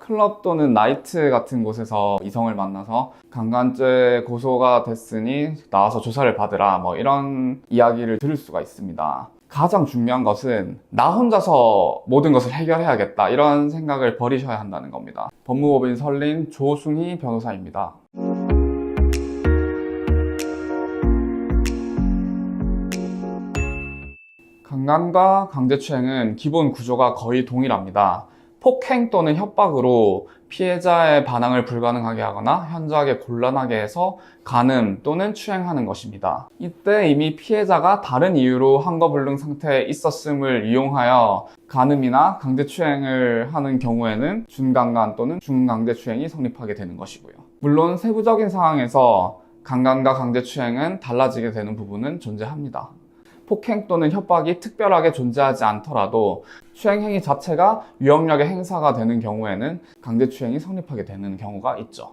클럽 또는 나이트 같은 곳에서 이성을 만나서 강간죄 고소가 됐으니 나와서 조사를 받으라, 이런 이야기를 들을 수가 있습니다. 가장 중요한 것은 나 혼자서 모든 것을 해결해야겠다, 이런 생각을 버리셔야 한다는 겁니다. 법무법인 설린 조승희 변호사입니다. 강간과 강제추행은 기본 구조가 거의 동일합니다. 폭행 또는 협박으로 피해자의 반항을 불가능하게 하거나 현저하게 곤란하게 해서 간음 또는 추행하는 것입니다. 이때 이미 피해자가 다른 이유로 항거불능 상태에 있었음을 이용하여 간음이나 강제추행을 하는 경우에는 준강간 또는 준강제추행이 성립하게 되는 것이고요. 물론 세부적인 상황에서 강간과 강제추행은 달라지게 되는 부분은 존재합니다. 폭행 또는 협박이 특별하게 존재하지 않더라도 추행 행위 자체가 위협력의 행사가 되는 경우에는 강제추행이 성립하게 되는 경우가 있죠.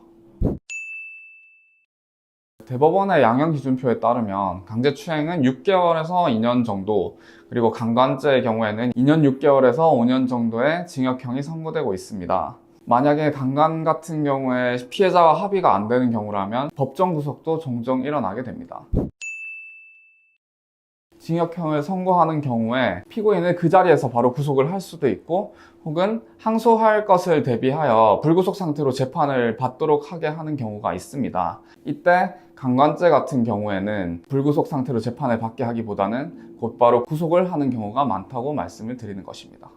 대법원의 양형기준표에 따르면 강제추행은 6개월에서 2년 정도, 그리고 강간죄의 경우에는 2년 6개월에서 5년 정도의 징역형이 선고되고 있습니다. 만약에 강간 같은 경우에 피해자와 합의가 안 되는 경우라면 법정 구속도 종종 일어나게 됩니다. 징역형을 선고하는 경우에 피고인은 그 자리에서 바로 구속을 할 수도 있고, 혹은 항소할 것을 대비하여 불구속 상태로 재판을 받도록 하게 하는 경우가 있습니다. 이때 강간죄 같은 경우에는 불구속 상태로 재판을 받게 하기보다는 곧바로 구속을 하는 경우가 많다고 말씀을 드리는 것입니다.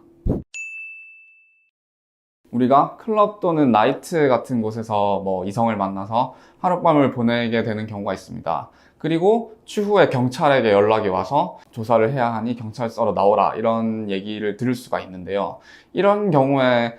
우리가 클럽 또는 나이트 같은 곳에서 이성을 만나서 하룻밤을 보내게 되는 경우가 있습니다. 그리고 추후에 경찰에게 연락이 와서 조사를 해야 하니 경찰서로 나오라, 이런 얘기를 들을 수가 있는데요. 이런 경우에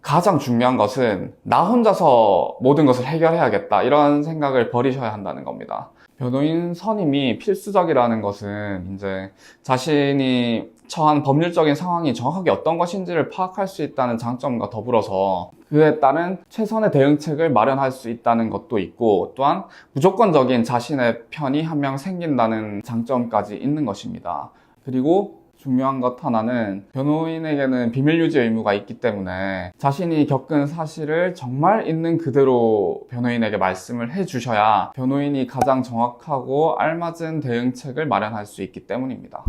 가장 중요한 것은 나 혼자서 모든 것을 해결해야겠다, 이런 생각을 버리셔야 한다는 겁니다. 변호인 선임이 필수적이라는 것은 이제 자신이 처한 법률적인 상황이 정확하게 어떤 것인지를 파악할 수 있다는 장점과 더불어서 그에 따른 최선의 대응책을 마련할 수 있다는 것도 있고, 또한 무조건적인 자신의 편이 한 명 생긴다는 장점까지 있는 것입니다. 그리고 중요한 것 하나는 변호인에게는 비밀 유지 의무가 있기 때문에 자신이 겪은 사실을 정말 있는 그대로 변호인에게 말씀을 해주셔야 변호인이 가장 정확하고 알맞은 대응책을 마련할 수 있기 때문입니다.